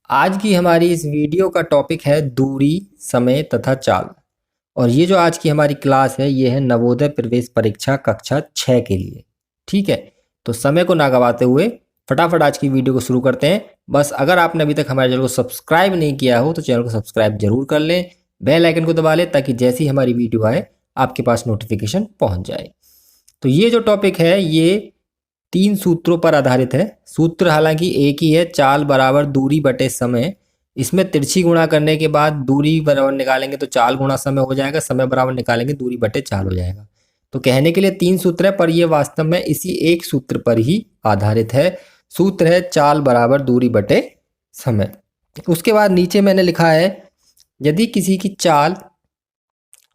आज की हमारी इस वीडियो का टॉपिक है दूरी, समय तथा चाल। और ये जो आज की हमारी क्लास है ये है नवोदय प्रवेश परीक्षा कक्षा 6 के लिए। ठीक है, तो समय को ना गवाते हुए फटाफट आज की वीडियो को शुरू करते हैं। बस अगर आपने अभी तक हमारे चैनल को सब्सक्राइब नहीं किया हो तो चैनल को सब्सक्राइब जरूर कर लें, बेल आइकन को दबा लें ताकि जैसी ही हमारी वीडियो आए आपके पास नोटिफिकेशन पहुंच जाए। तो ये जो टॉपिक है ये 3 सूत्रों पर आधारित है। सूत्र हालांकि एक ही है, चाल बराबर दूरी बटे समय। इसमें तिरछी गुणा करने के बाद दूरी बराबर निकालेंगे तो चाल गुणा समय हो जाएगा, समय बराबर निकालेंगे दूरी बटे चाल हो जाएगा। तो कहने के लिए 3 सूत्र है पर ये वास्तव में इसी एक सूत्र पर ही आधारित है। सूत्र है चाल बराबर दूरी बटे समय। उसके बाद नीचे मैंने लिखा है यदि किसी की चाल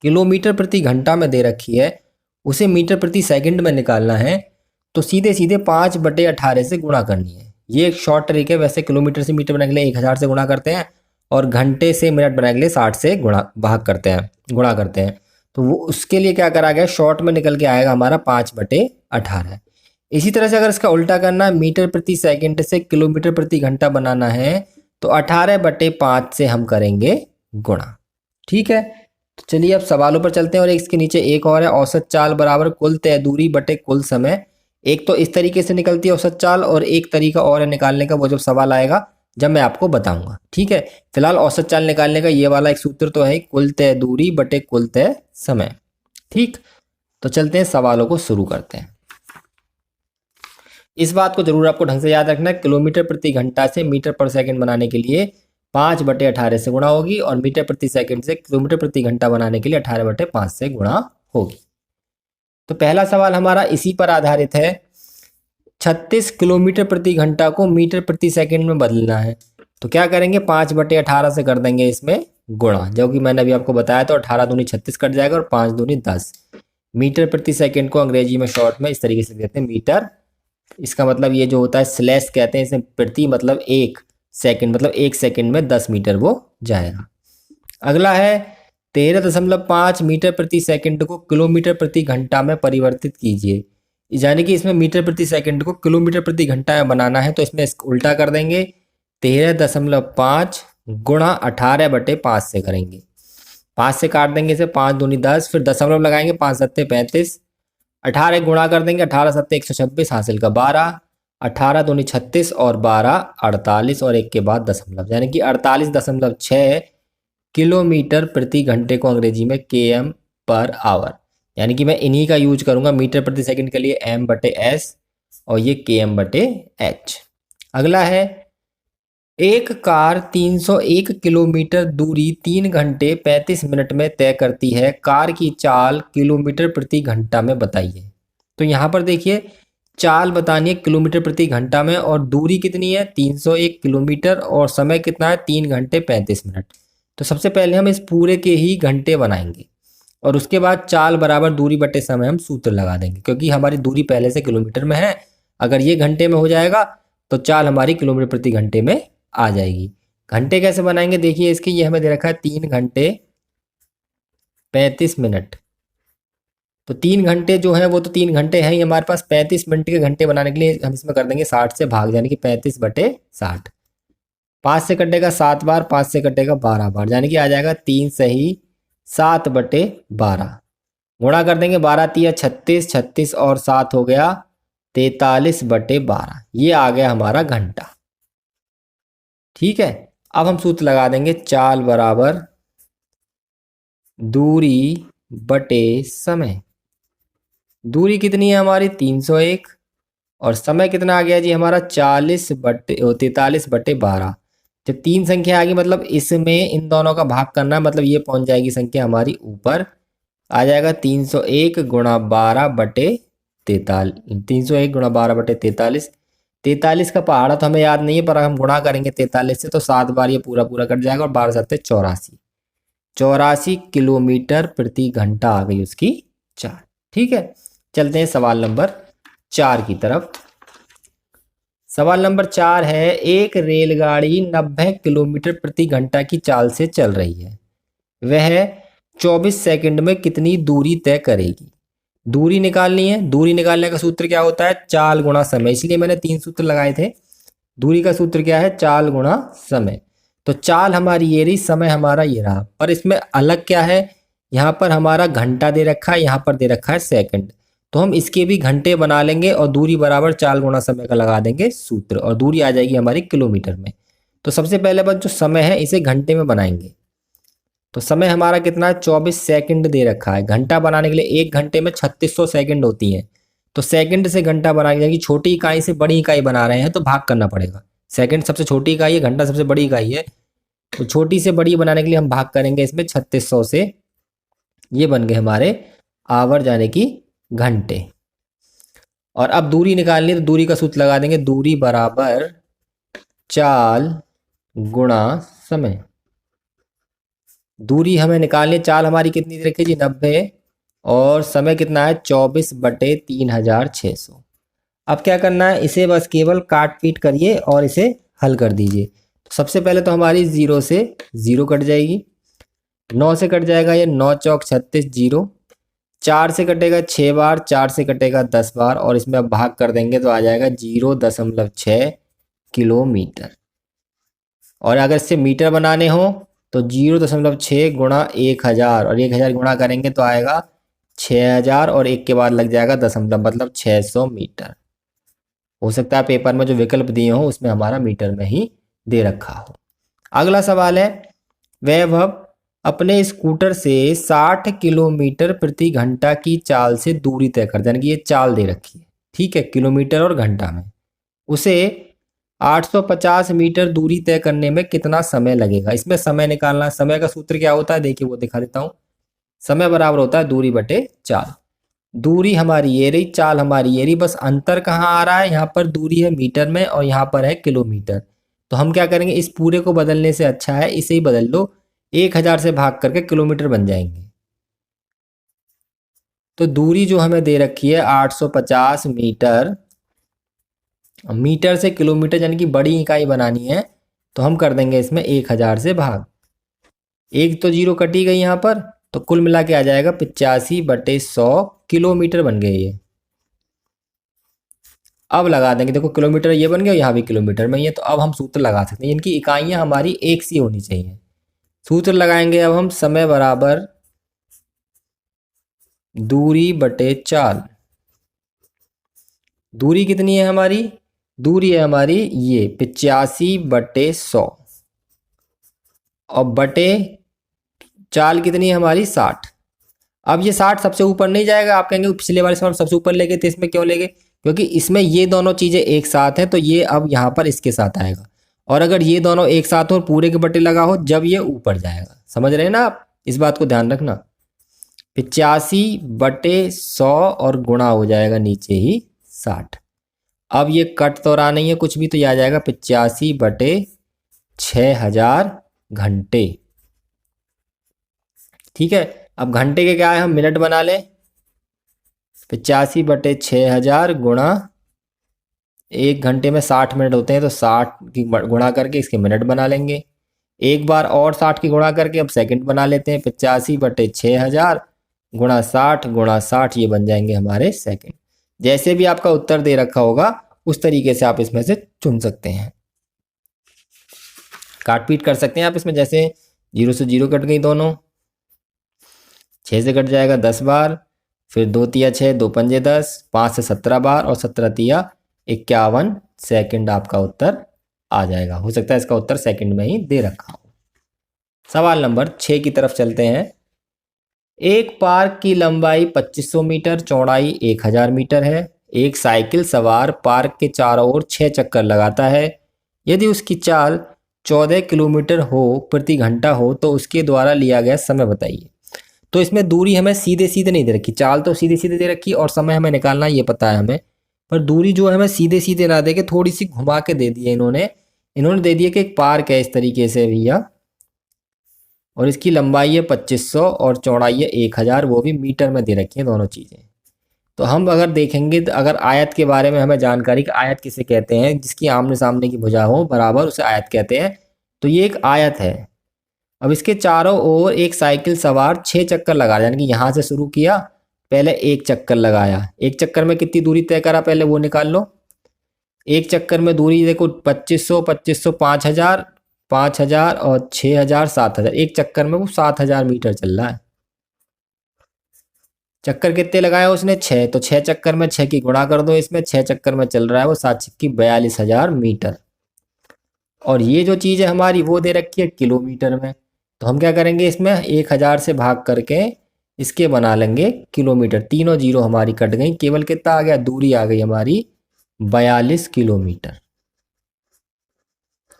किलोमीटर प्रति घंटा में दे रखी है, उसे मीटर प्रति सेकंड में निकालना है तो सीधे सीधे 5/18 से गुणा करनी है। ये एक शॉर्ट ट्रिक है। वैसे किलोमीटर से मीटर बनाने के लिए 1000 से गुणा करते हैं और घंटे से मिनट बनाने के लिए 60 से गुणा करते हैं। तो वो उसके लिए क्या करा गया, शॉर्ट में निकल के आएगा हमारा 5/18। इसी तरह से अगर इसका उल्टा करना है, मीटर प्रति सेकंड से किलोमीटर प्रति घंटा बनाना है तो 18/5 से हम करेंगे गुणा। ठीक है, तो चलिए अब सवालों पर चलते हैं। और इसके नीचे एक और है, औसत चाल बराबर कुल तय दूरी बटे कुल समय। एक तो इस तरीके से निकलती है औसत चाल, और एक तरीका और है निकालने का, वो जब सवाल आएगा जब मैं आपको बताऊंगा। ठीक है, फिलहाल औसत चाल निकालने का ये वाला एक सूत्र तो है, कुल तय दूरी बटे कुल तय समय। ठीक, तो चलते हैं सवालों को शुरू करते हैं। इस बात को जरूर आपको ढंग से याद रखना है, किलोमीटर प्रति घंटा से मीटर पर सेकंड बनाने के लिए 5/18 से गुणा होगी और मीटर प्रति सेकंड से किलोमीटर प्रति घंटा बनाने के लिए 18/5 से गुणा होगी। तो पहला सवाल हमारा इसी पर आधारित है। 36 किलोमीटर प्रति घंटा को मीटर प्रति सेकंड में बदलना है तो क्या करेंगे, 5/18 से कर देंगे इसमें गुणा, जो कि मैंने अभी आपको बताया। तो 18 दूनी 36 कट जाएगा और 5 दूनी 10। मीटर प्रति सेकंड को अंग्रेजी में शॉर्ट में इस तरीके से कहते हैं मीटर। इसका मतलब ये जो होता है स्लैश कहते हैं, इसमें प्रति मतलब 1 सेकंड, मतलब 1 सेकंड में 10 मीटर वो जाएगा। अगला है 13.5 मीटर प्रति सेकंड को किलोमीटर प्रति घंटा में परिवर्तित कीजिए। यानी कि इसमें मीटर प्रति सेकंड को किलोमीटर प्रति घंटा में बनाना है तो इसमें उल्टा कर देंगे, 13.5 गुणा 18/5 से करेंगे। 5 से काट देंगे इसे, 5 दूनी 10, फिर दशमलव लगाएंगे, 5 सत्ते 35, 18 गुणा कर देंगे, 18 सत्ते 126, हासिल का 12, 18 दूनी 36 और 12 48 और 1 के बाद दशमलव, यानी कि 48.6 किलोमीटर प्रति घंटे को अंग्रेजी में km पर आवर। यानी कि मैं इन्हीं का यूज करूंगा मीटर प्रति सेकंड के लिए m/s और ये km/h। अगला है, एक कार 301 किलोमीटर दूरी 3 घंटे 35 मिनट में तय करती है, कार की चाल किलोमीटर प्रति घंटा में बताइए। तो यहाँ पर देखिए चाल बतानी है किलोमीटर प्रति घंटा में और दूरी कितनी है 301 किलोमीटर और समय कितना है 3 घंटे 35 मिनट। तो सबसे पहले हम इस पूरे के ही घंटे बनाएंगे और उसके बाद चाल बराबर दूरी बटे समय हम सूत्र लगा देंगे, क्योंकि हमारी दूरी पहले से किलोमीटर में है। अगर ये घंटे में हो जाएगा तो चाल हमारी किलोमीटर प्रति घंटे में आ जाएगी। घंटे कैसे बनाएंगे, देखिए इसके ये हमें दे रखा है 3 घंटे 35 मिनट। तो 3 घंटे जो है वो तो 3 घंटे हैं ही हमारे पास। 35 मिनट के घंटे बनाने के लिए हम इसमें कर देंगे 60 से भाग, यानी कि 35/60। 5 से कटेगा 7 बार, 5 से कटेगा 12 बार, यानी कि आ जाएगा 3 सही 7/12। गुणा कर देंगे, 12 तिया 36, 36 और 7 हो गया 43/12। ये आ गया हमारा घंटा। ठीक है, अब हम सूत्र लगा देंगे, चाल बराबर दूरी बटे समय। दूरी कितनी है हमारी 301 और समय कितना आ गया जी हमारा 43/12। जब 3 संख्या आ गई मतलब इसमें इन दोनों का भाग करना है, मतलब ये पहुंच जाएगी संख्या हमारी ऊपर, आ जाएगा 301 गुणा 12/43। 301 गुणा 12/43। 43 का पहाड़ा तो हमें याद नहीं है पर हम गुणा करेंगे 43 से तो 7 बार ये पूरा पूरा कट जाएगा और 12 7 84। 84 किलोमीटर प्रति घंटा आ गई उसकी चाल। ठीक है, चलते हैं सवाल नंबर 4 की तरफ। सवाल नंबर 4 है, एक रेलगाड़ी 90 किलोमीटर प्रति घंटा की चाल से चल रही है, वह 24 सेकंड में कितनी दूरी तय करेगी। दूरी निकालनी है। दूरी निकालने का सूत्र क्या होता है, चाल गुणा समय। इसलिए मैंने 3 सूत्र लगाए थे। दूरी का सूत्र क्या है, चाल गुणा समय। तो चाल हमारी ये रही, समय हमारा ये रहा, पर इसमें अलग क्या है, यहाँ पर हमारा घंटा दे रखा है, यहाँ पर दे रखा है सेकंड। तो हम इसके भी घंटे बना लेंगे और दूरी बराबर चाल गुणा समय का लगा देंगे सूत्र, और दूरी आ जाएगी हमारी किलोमीटर में। तो सबसे पहले बस जो समय है इसे घंटे में बनाएंगे। तो समय हमारा कितना है, 24 सेकंड दे रखा है। घंटा बनाने के लिए 1 घंटे में 3600 सेकंड होती हैं। तो सेकंड से घंटा बनाने की छोटी इकाई से बड़ी इकाई बना रहे हैं तो भाग करना पड़ेगा। सेकंड सबसे छोटी इकाई है, घंटा सबसे बड़ी इकाई है, तो छोटी से बड़ी बनाने के लिए हम भाग करेंगे इसमें 3600 से। ये बन गए हमारे आवर यानी कि घंटे। और अब दूरी निकालनी है तो दूरी का सूत्र लगा देंगे, दूरी बराबर चाल गुणा समय। दूरी हमें निकालनी है, चाल हमारी कितनी दे रखी जी 90, और समय कितना है 24/3600। अब क्या करना है, इसे बस केवल काट पीट करिए और इसे हल कर दीजिए। तो सबसे पहले तो हमारी 0 से 0 कट जाएगी, 9 से कट जाएगा ये 9 चौक 36 0, 4 से कटेगा 6 बार, 4 से कटेगा 10 बार, और इसमें अब भाग कर देंगे तो आ जाएगा 0.6 किलोमीटर। और अगर इससे मीटर बनाने हो तो 0.6 गुणा 1000, और 1000 गुणा करेंगे तो आएगा 6000, और एक के बाद लग जाएगा दशमलव, मतलब 600 मीटर। हो सकता है पेपर में जो विकल्प दिए हो उसमें हमारा मीटर में ही दे रखा हो। अगला सवाल है, वैभव अपने स्कूटर से 60 किलोमीटर प्रति घंटा की चाल से दूरी तय करता है, यानी कि ये चाल दे रखी है, ठीक है, किलोमीटर और घंटा में। उसे 850 मीटर दूरी तय करने में कितना समय लगेगा। इसमें समय निकालना, समय का सूत्र क्या होता है, देखिए वो दिखा देता हूँ। समय बराबर होता है दूरी बटे चाल। दूरी हमारी ये रही, चाल हमारी ये रही, बस अंतर कहाँ आ रहा है, यहाँ पर दूरी है मीटर में और यहाँ पर है किलोमीटर। तो हम क्या करेंगे, इस पूरे को बदलने से अच्छा है इसे ही बदल लो, 1000 से भाग करके किलोमीटर बन जाएंगे। तो दूरी जो हमें दे रखी है 850 मीटर, मीटर से किलोमीटर यानी कि बड़ी इकाई बनानी है, तो हम कर देंगे इसमें 1000 से भाग। एक तो 0 कटी गई यहाँ पर, तो कुल मिला के आ जाएगा 85/100 किलोमीटर बन गए ये। अब लगा देंगे, देखो किलोमीटर ये बन गया, यहाँ भी किलोमीटर में ही है, तो अब हम सूत्र लगा सकते हैं, इनकी इकाइयाँ हमारी एक सी होनी चाहिए। सूत्र लगाएंगे अब हम, समय बराबर दूरी बटे चाल। दूरी कितनी है हमारी, दूरी है हमारी ये 85/100, और बटे चाल कितनी है हमारी 60। अब ये 60 सबसे ऊपर नहीं जाएगा, आप कहेंगे पिछले वाले सवाल सबसे ऊपर ले गए थे, इसमें क्यों ले गए, क्योंकि इसमें ये दोनों चीज़ें एक साथ हैं, तो ये अब यहाँ पर इसके साथ आएगा। और अगर ये दोनों एक साथ हो और पूरे के बटे लगा हो, जब ये ऊपर जाएगा। समझ रहे हैं ना आप, इस बात को ध्यान रखना। 85/100 और गुणा हो जाएगा नीचे ही 60। अब ये कट तो रहा नहीं है कुछ भी, तो ये आ जाएगा 85/6000 घंटे। ठीक है, अब घंटे के क्या है, हम मिनट बना लें। 85/6000 गुणा, 1 घंटे में 60 मिनट होते हैं, तो 60 की गुणा करके इसके मिनट बना लेंगे। एक बार और 60 की गुणा करके अब सेकंड बना लेते हैं। 85/6000 गुणा 60, ये बन जाएंगे हमारे सेकंड। जैसे भी आपका उत्तर दे रखा होगा उस तरीके से आप इसमें से चुन सकते हैं, काट पीट कर सकते हैं आप इसमें। जैसे 0 से 0 कट गई दोनों, 6 से कट जाएगा 10 बार, फिर 2 तिया 6, 2 पंजे 10, 5 से 17 बार, और 17 तिया 51 सेकंड आपका उत्तर आ जाएगा। हो सकता है इसका उत्तर सेकंड में ही दे रखा हो। सवाल नंबर 6 की तरफ चलते हैं। एक पार्क की लंबाई 2500 मीटर, चौड़ाई 1000 मीटर है। एक साइकिल सवार पार्क के चारों ओर 6 चक्कर लगाता है। यदि उसकी चाल 14 किलोमीटर हो प्रति घंटा हो तो उसके द्वारा लिया गया समय बताइए। तो इसमें दूरी हमें सीधे सीधे नहीं दे रखी, चाल तो सीधे सीधे दे रखी और समय हमें निकालना ये पता है हमें, पर दूरी जो है हमें सीधे सीधे ना दे के थोड़ी सी घुमा के दे दी है इन्होंने दे दिया कि एक पार्क है इस तरीके से भैया, और इसकी लंबाई है 2500 और चौड़ाई है 1000, वो भी मीटर में दे रखी है दोनों चीज़ें। तो हम अगर देखेंगे तो अगर आयत के बारे में हमें जानकारी कि आयत किसे कहते हैं, जिसकी आमने सामने की भुजा हो बराबर, उसे आयत कहते हैं। तो ये एक आयत है। अब इसके चारों ओर एक साइकिल सवार 6 चक्कर लगा रहा है, यानी कि यहाँ से शुरू किया, पहले एक चक्कर लगाया, एक चक्कर में कितनी दूरी तय करा पहले वो निकाल लो। एक चक्कर में दूरी देखो 2500, 2500, 5000, 5000 और 6000, 7000, एक चक्कर में वो 7000 मीटर चल रहा है। चक्कर कितने लगाए उसने? 6, तो 6 चक्कर में 6 की गुणा कर दो, इसमें 6 चक्कर में चल रहा है वो 7 छक्की 42,000 मीटर। और ये जो चीज़ है हमारी वो दे रखी है किलोमीटर में, तो हम क्या करेंगे इसमें 1000 से भाग करके इसके बना लेंगे किलोमीटर। तीनों जीरो हमारी कट गई, केवल कितना आ गया? दूरी आ गई हमारी 42 किलोमीटर।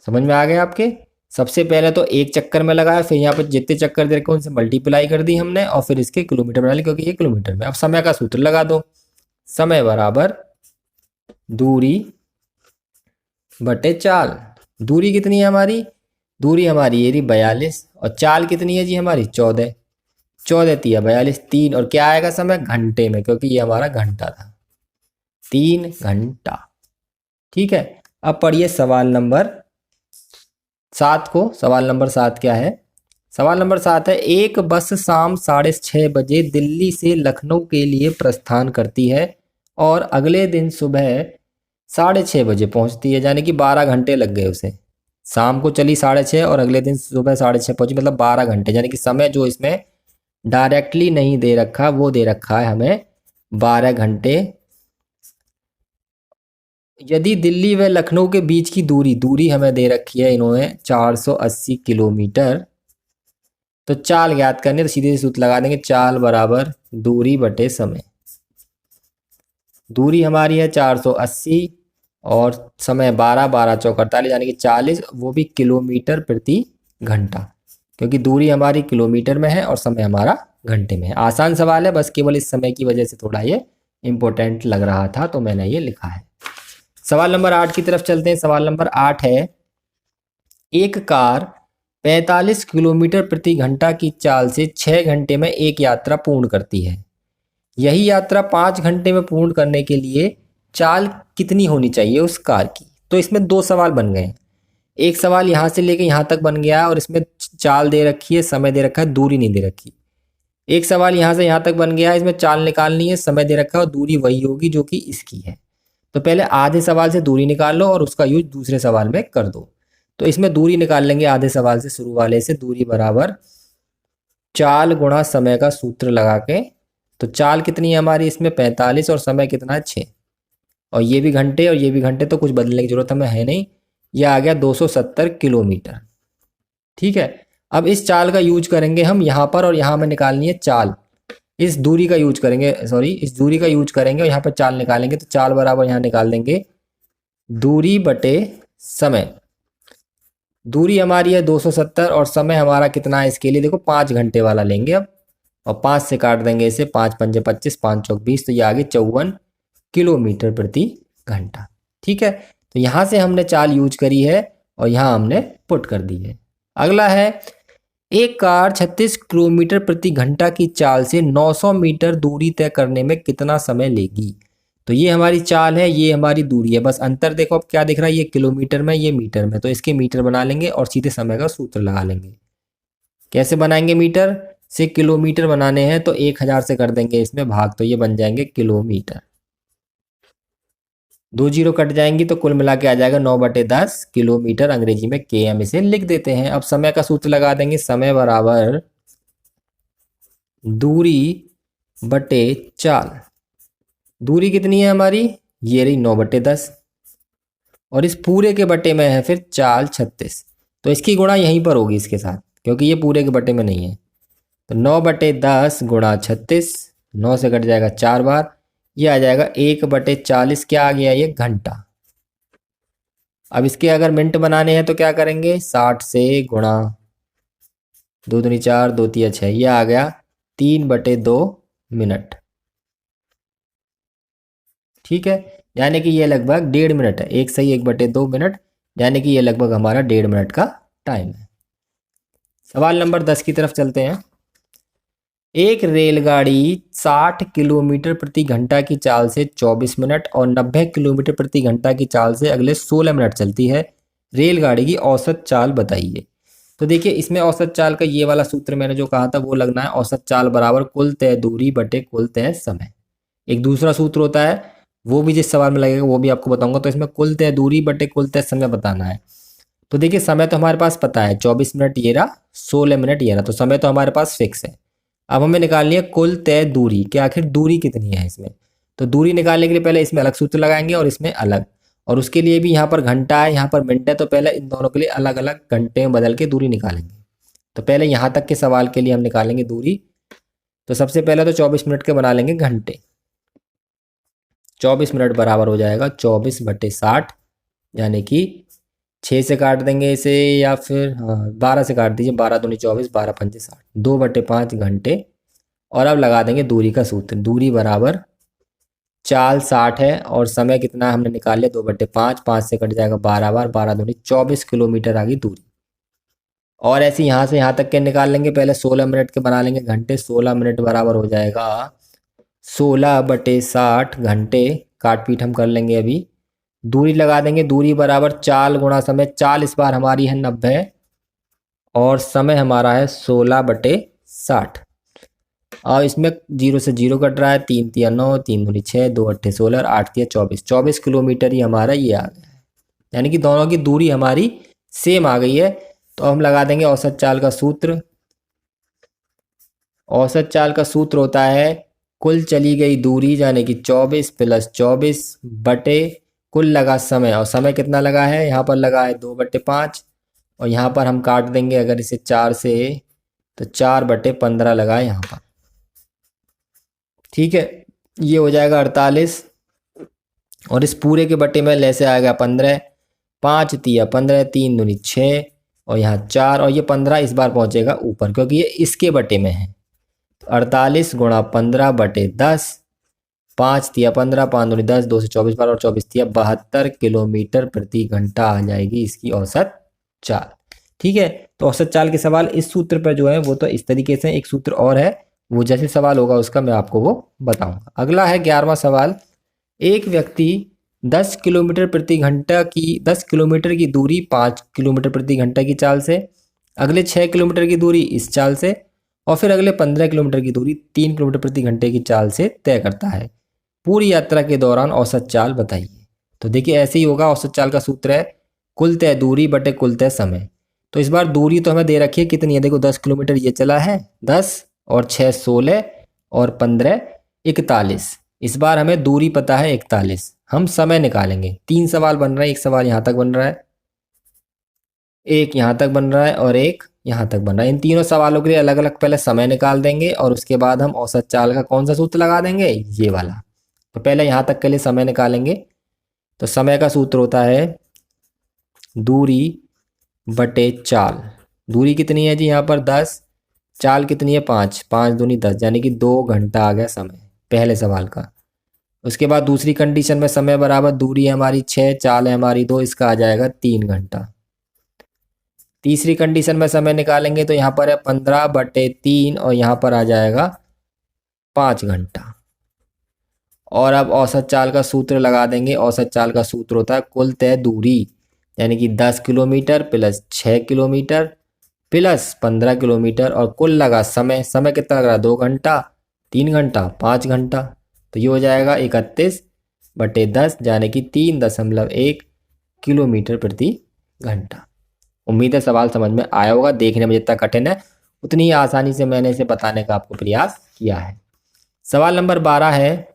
समझ में आ गया आपके? सबसे पहले तो एक चक्कर में लगाया, फिर यहाँ पर जितने चक्कर दे रखे उनसे मल्टीप्लाई कर दी हमने, और फिर इसके किलोमीटर बना ली क्योंकि ये किलोमीटर में। अब समय का सूत्र लगा दो, समय बराबर दूरी बटे चाल। दूरी कितनी है हमारी? दूरी हमारी ये रही 42, और चाल कितनी है जी हमारी? 14। 14 तिया 42, 3, और क्या आएगा समय? घंटे में, क्योंकि ये हमारा घंटा था, 3 घंटा। ठीक है, अब पढ़िए सवाल नंबर 7 को। सवाल नंबर 7 क्या है? सवाल नंबर 7 है, एक बस शाम 6:30 बजे दिल्ली से लखनऊ के लिए प्रस्थान करती है और अगले दिन सुबह 6:30 बजे पहुंचती है, यानी कि 12 घंटे लग गए उसे। शाम को चली 6:30 और अगले दिन सुबह 6:30 पहुंची, मतलब 12 घंटे, यानी कि समय जो इसमें डायरेक्टली नहीं दे रखा वो दे रखा है हमें 12 घंटे। यदि दिल्ली व लखनऊ के बीच की दूरी हमें दे रखी है इन्होंने 480 किलोमीटर, तो चाल ज्ञात करने, तो सीधे सूत्र लगा देंगे, चाल बराबर दूरी बटे समय। दूरी हमारी है 480 और समय 12, 12 चौक 48, यानी कि 40, वो भी किलोमीटर प्रति घंटा, क्योंकि दूरी हमारी किलोमीटर में है और समय हमारा घंटे में है। आसान सवाल है, बस केवल इस समय की वजह से थोड़ा ये इंपॉर्टेंट लग रहा था तो मैंने ये लिखा है। सवाल नंबर 8 की तरफ चलते हैं। सवाल नंबर 8 है, एक कार 45 किलोमीटर प्रति घंटा की चाल से 6 घंटे में एक यात्रा पूर्ण करती है। यही यात्रा 5 घंटे में पूर्ण करने के लिए चाल कितनी होनी चाहिए उस कार की? तो इसमें दो सवाल बन गए। एक सवाल यहाँ से लेके यहाँ तक बन गया और इसमें चाल दे रखी है, समय दे रखा है, दूरी नहीं दे रखी। एक सवाल यहाँ से यहाँ तक बन गया, इसमें चाल निकालनी है, समय दे रखा है और दूरी वही होगी जो कि इसकी है। तो पहले आधे सवाल से दूरी निकाल लो और उसका यूज दूसरे सवाल में कर दो। तो इसमें दूरी निकाल लेंगे आधे सवाल से, शुरू वाले से। दूरी बराबर चाल गुणा समय का सूत्र लगा के, तो चाल कितनी है हमारी इसमें 45 और समय कितना है 6, और ये भी घंटे और ये भी घंटे, तो कुछ बदलने की जरूरत हमें है नहीं। ये आ गया 270 किलोमीटर। ठीक है, अब इस चाल का यूज करेंगे हम यहाँ पर, और यहाँ हमें निकालनी है चाल। इस दूरी का यूज करेंगे, सॉरी इस दूरी का यूज करेंगे और यहाँ पर चाल निकालेंगे। तो चाल बराबर यहाँ निकाल देंगे दूरी बटे समय। दूरी हमारी है 270 और समय हमारा कितना है इसके लिए? देखो 5 घंटे वाला लेंगे अब, और 5 से काट देंगे इसे, 5 पंजे 25, 5 चौक 20, तो ये आगे 54 किलोमीटर प्रति घंटा। ठीक है, तो यहाँ से हमने चाल यूज करी है और यहाँ हमने पुट कर दी है। अगला है, एक कार 36 किलोमीटर प्रति घंटा की चाल से 900 मीटर दूरी तय करने में कितना समय लेगी? तो ये हमारी चाल है, ये हमारी दूरी है। बस अंतर देखो अब क्या दिख रहा है, ये किलोमीटर में, ये मीटर में, तो इसके मीटर बना लेंगे और सीधे समय का सूत्र लगा लेंगे। कैसे बनाएंगे? मीटर से किलोमीटर बनाने हैं तो 1000 से कर देंगे इसमें भाग, तो ये बन जाएंगे किलोमीटर। 2 जीरो कट जाएंगी तो कुल मिला के आ जाएगा 9/10 किलोमीटर, अंग्रेजी में km इसे लिख देते हैं। अब समय का सूत्र लगा देंगे, समय बराबर दूरी बटे चाल। दूरी कितनी है हमारी? ये रही 9/10, और इस पूरे के बटे में है फिर चाल 36, तो इसकी गुणा यहीं पर होगी इसके साथ, क्योंकि ये पूरे के बटे में नहीं है। तो 9/10 गुणा 36, 9 से कट जाएगा 4 बार, ये आ जाएगा 1/40। क्या आ गया? ये घंटा। अब इसके अगर मिनट बनाने हैं तो क्या करेंगे? 60 से गुणा, 2 दूनी 4, 2 तिया 6, ये आ गया 3/2 मिनट। ठीक है, यानी कि ये लगभग 1.5 मिनट है, एक सही 1/2 मिनट, यानी कि ये लगभग हमारा 1.5 मिनट का टाइम है। सवाल नंबर 10 की तरफ चलते हैं। एक रेलगाड़ी 60 किलोमीटर प्रति घंटा की चाल से 24 मिनट और 90 किलोमीटर प्रति घंटा की चाल से अगले 16 मिनट चलती है। रेलगाड़ी की औसत चाल बताइए। तो देखिए, इसमें औसत चाल का ये वाला सूत्र मैंने जो कहा था वो लगना है, औसत चाल बराबर कुल तय दूरी बटे कुल तय समय। एक दूसरा सूत्र होता है वो भी जिस सवाल में लगेगा वो भी आपको बताऊंगा। तो इसमें कुल तय दूरी बटे कुल तय समय बताना है। तो देखिए समय तो हमारे पास पता है 24 मिनट ये रहा, 16 मिनट ये रहा, तो समय तो हमारे पास फिक्स है। अब हमें निकालनी है कुल तय दूरी कि आखिर दूरी कितनी है इसमें। तो दूरी निकालने के लिए पहले इसमें अलग सूत्र लगाएंगे और इसमें अलग, और उसके लिए भी यहाँ पर घंटा है यहाँ पर मिनट है, तो पहले इन दोनों के लिए अलग अलग घंटे में बदल के दूरी निकालेंगे। तो पहले यहाँ तक के सवाल के लिए हम निकालेंगे दूरी। तो सबसे पहले तो 24 मिनट के बना लेंगे घंटे। 24 मिनट बराबर हो जाएगा 24/60, यानी कि 6 से काट देंगे इसे, या फिर हाँ 12 से काट दीजिए, 12 दूनी 24, 12 पंजे 60, 2/5 घंटे। और अब लगा देंगे दूरी का सूत्र। दूरी बराबर चाल 60 है और समय कितना हमने निकाल लिया 2/5, 5 से कट जाएगा 12 बार, 12 दूनी 24 किलोमीटर आ गई दूरी। और ऐसे यहाँ से यहाँ तक के निकाल लेंगे। पहले 16 मिनट के बना लेंगे घंटे। 16 मिनट बराबर हो जाएगा 16/60 घंटे। काट पीट हम कर लेंगे अभी। दूरी लगा देंगे। दूरी बराबर चाल गुणा समय। चाल इस बार हमारी है 90 और समय हमारा है 16/60। और इसमें 0 से 0 कट रहा है, 3 तिया 9, 3 दूनी 6, 2 अट्ठे 16, 8 तिया 24, 24 किलोमीटर ही हमारा ये आ गया है। यानी कि दोनों की दूरी हमारी सेम आ गई है। तो हम लगा देंगे औसत चाल का सूत्र। औसत चाल का सूत्र होता है कुल चली गई दूरी, यानी कि 24 + 24 बटे कुल लगा समय। और समय कितना लगा है, यहाँ पर लगा है 2/5, और यहाँ पर हम काट देंगे अगर इसे 4 से, तो 4/15 लगा है यहाँ पर। ठीक है, ये हो जाएगा 48, और इस पूरे के बटे में ले से आएगा 15, 5 तिया 15, 3 दूनी 6, और यहाँ 4, और ये 15 इस बार पहुँचेगा ऊपर क्योंकि ये इसके बटे में है। 48 गुणा 15/10, 5 तिया 15, 5 दूनी 10, 2 से 24 बार, और 24 तिया 72 किलोमीटर प्रति घंटा आ जाएगी इसकी औसत चाल। ठीक है, तो औसत चाल के सवाल इस सूत्र पर जो है वो तो इस तरीके से। एक सूत्र और है, वो जैसे सवाल होगा उसका मैं आपको वो बताऊंगा। अगला है 11वां सवाल। एक व्यक्ति 10 किलोमीटर प्रति घंटा की 10 किलोमीटर की दूरी 5 किलोमीटर प्रति घंटा की चाल से, अगले 6 किलोमीटर की दूरी इस चाल से, और फिर अगले 15 किलोमीटर की दूरी 3 किलोमीटर प्रति घंटे की चाल से तय करता है। पूरी यात्रा के दौरान औसत चाल बताइए। तो देखिए ऐसे ही होगा। औसत चाल का सूत्र है कुल तय दूरी बटे कुल तय समय। तो इस बार दूरी तो हमें दे रखी है कितनी है, देखो 10 किलोमीटर ये चला है, 10 और 6 16 और 15 41। इस बार हमें दूरी पता है 41। हम समय निकालेंगे। 3 सवाल बन रहे हैं, एक सवाल यहाँ तक बन रहा है, एक यहाँ तक बन रहा है, और एक यहाँ तक बन रहा है। इन तीनों सवालों के लिए अलग अलग पहले समय निकाल देंगे और उसके बाद हम औसत चाल का कौन सा सूत्र लगा देंगे, ये वाला। तो पहले यहाँ तक के लिए समय निकालेंगे। तो समय का सूत्र होता है दूरी बटे चाल। दूरी कितनी है जी यहाँ पर 10, चाल कितनी है 5, 5 दूनी 10, यानी कि 2 घंटा आ गया समय पहले सवाल का। उसके बाद दूसरी कंडीशन में समय बराबर दूरी है हमारी 6, चाल है हमारी 2, इसका आ जाएगा 3 घंटा। तीसरी कंडीशन में समय निकालेंगे तो यहाँ पर है 15/3 और यहाँ पर आ जाएगा 5 घंटा। और अब औसत चाल का सूत्र लगा देंगे। औसत चाल का सूत्र होता है कुल तय दूरी, यानी कि 10 किलोमीटर + 6 किलोमीटर + 15 किलोमीटर, और कुल लगा समय। समय कितना लग रहा है 2 घंटा, 3 घंटा, 5 घंटा। तो ये हो जाएगा 31/10, यानी कि 3.1 किलोमीटर प्रति घंटा। उम्मीद है सवाल समझ में आया होगा। देखने में जितना कठिन है उतनी ही आसानी से मैंने इसे बताने का आपको प्रयास किया है। सवाल नंबर 12 है।